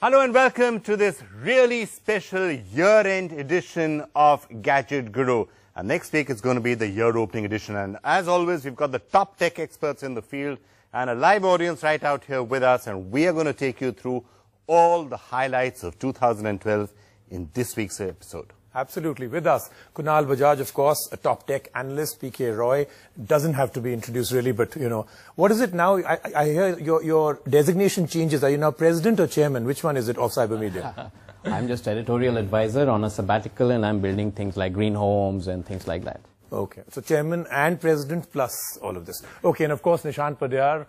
Hello and welcome to this really special year-end edition of Gadget Guru. And next week it's going to be the year-opening edition. And as always, we've got the top tech experts in the field and a live audience right out here with us. And we are going to take you through all the highlights of 2012 in this week's episode. Absolutely. With us, Kunal Bajaj, of course, a top tech analyst. PK Roy doesn't have to be introduced really, but you know, what is it now? I hear your designation changes. Are you now president or chairman? Which one is it of cyber media? I'm just editorial advisor on a sabbatical, and I'm building things like green homes and things like that. Okay. So chairman and president plus all of this. Okay. And of course, Nishant Padiyar,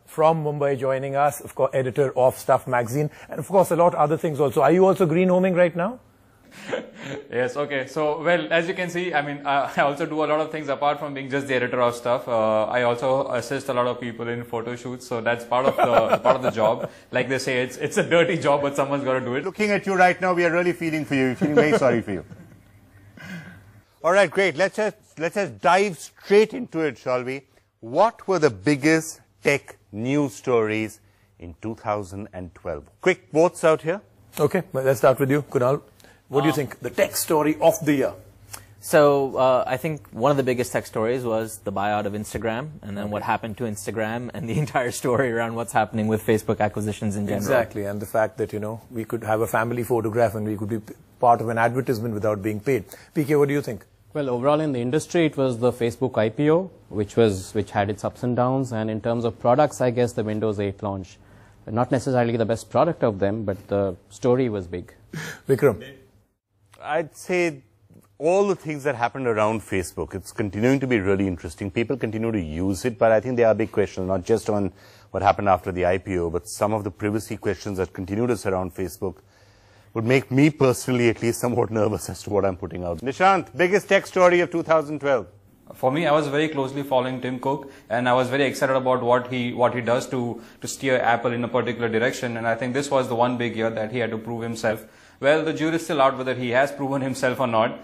from Mumbai joining us, of course, editor of Stuff magazine, and of course, a lot of other things also. Are you also green homing right now? Yes, okay. So, well, as you can see, I mean, I also do a lot of things apart from being just the editor of Stuff. I also assist a lot of people in photo shoots, so that's part of the job. Like they say, it's a dirty job, but someone's got to do it. Looking at you right now, we are really feeling for you. We're feeling very sorry for you. All right, great. Let's just dive straight into it, shall we? What were the biggest tech news stories in 2012? Quick votes out here. Okay, well, let's start with you, Kunal. What do you think? The tech story of the year? So I think one of the biggest tech stories was the buyout of Instagram, and then what happened to Instagram, and the entire story around what's happening with Facebook acquisitions in general. Exactly, and the fact that, you know, we could have a family photograph and we could be part of an advertisement without being paid. PK, what do you think? Well, overall in the industry, it was the Facebook IPO, which had its ups and downs. And in terms of products, I guess the Windows 8 launch, not necessarily the best product of them, but the story was big. Vikram? I'd say all the things that happened around Facebook, it's continuing to be really interesting. People continue to use it, but I think there are big questions, not just on what happened after the IPO, but some of the privacy questions that continue to surround Facebook would make me personally at least somewhat nervous as to what I'm putting out. Nishant, biggest tech story of 2012? For me, I was very closely following Tim Cook, and I was very excited about what he does to steer Apple in a particular direction. And I think this was the one big year that he had to prove himself. Well, the jury is still out whether he has proven himself or not.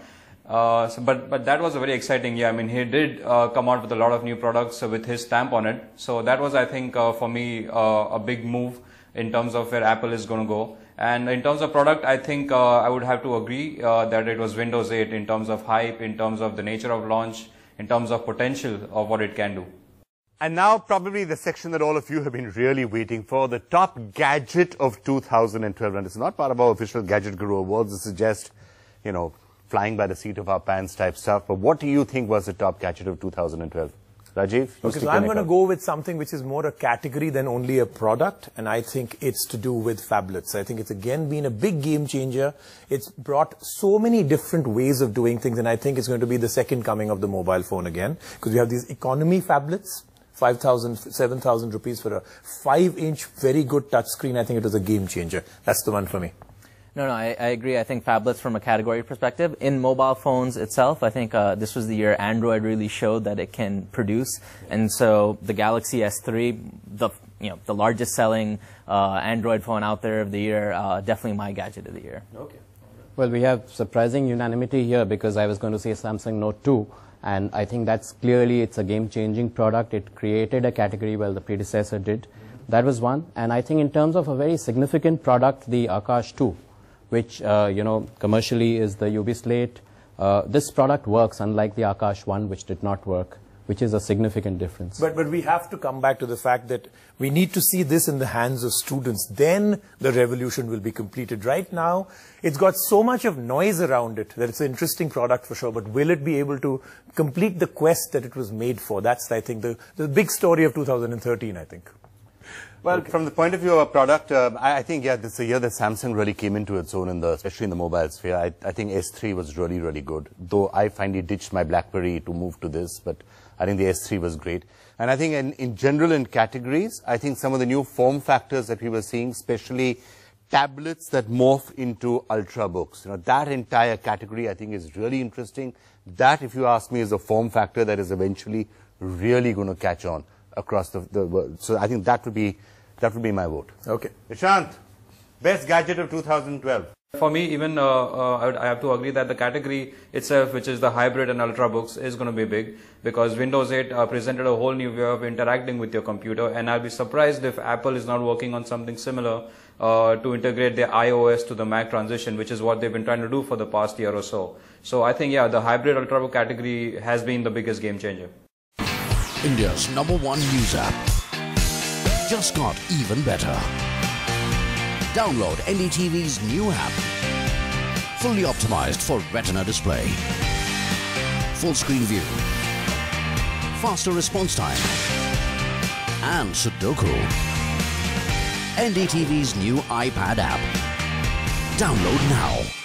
But that was a very exciting year. I mean, he did come out with a lot of new products with his stamp on it. So that was, I think, for me, a big move in terms of where Apple is going to go. And in terms of product, I think I would have to agree that it was Windows 8 in terms of hype, in terms of the nature of launch, in terms of potential of what it can do. And now probably the section that all of you have been really waiting for, the top gadget of 2012. And it's not part of our official Gadget Guru Awards. This is just, you know, flying by the seat of our pants type stuff. But what do you think was the top gadget of 2012? Rajiv? Okay, so I'm going to go with something which is more a category than only a product, and I think it's to do with phablets. I think it's again been a big game changer. It's brought so many different ways of doing things, and I think it's going to be the second coming of the mobile phone again, because we have these economy phablets, 5,000, 7,000 rupees for a 5-inch very good touchscreen. I think it was a game changer. That's the one for me. No, I agree. I think phablets from a category perspective. In mobile phones itself, I think this was the year Android really showed that it can produce. And so the Galaxy S3, the largest selling Android phone out there of the year, definitely my gadget of the year. Okay. Well, we have surprising unanimity here, because I was going to say Samsung Note 2. And I think that's clearly, it's a game-changing product. It created a category while the predecessor did. That was one. And I think in terms of a very significant product, the Akash 2, which, commercially is the UV Slate. This product works, unlike the Akash 1, which did not work, which is a significant difference. But we have to come back to the fact that we need to see this in the hands of students. Then the revolution will be completed. Right now, it's got so much of noise around it that it's an interesting product for sure. But will it be able to complete the quest that it was made for? That's, I think, the big story of 2013, I think. Well, from the point of view of a product, I think, yeah, this is a year that Samsung really came into its own, especially in the mobile sphere. I think S3 was really, really good. Though I finally ditched my BlackBerry to move to this, but I think the S3 was great. And I think in general in categories, I think some of the new form factors that we were seeing, especially tablets that morph into ultrabooks, that entire category I think is really interesting. That, if you ask me, is a form factor that is eventually really going to catch on across the world. So I think that would be my vote. Okay. Nishant, best gadget of 2012. For me, even I have to agree that the category itself, which is the hybrid and ultrabooks, is going to be big, because Windows 8 presented a whole new way of interacting with your computer, and I'll be surprised if Apple is not working on something similar to integrate their iOS to the Mac transition, which is what they've been trying to do for the past year or so. So I think, yeah, the hybrid ultrabook category has been the biggest game changer. India's #1 news app just got even better. Download NDTV's new app. Fully optimized for Retina display. Full screen view. Faster response time. And Sudoku. NDTV's new iPad app. Download now.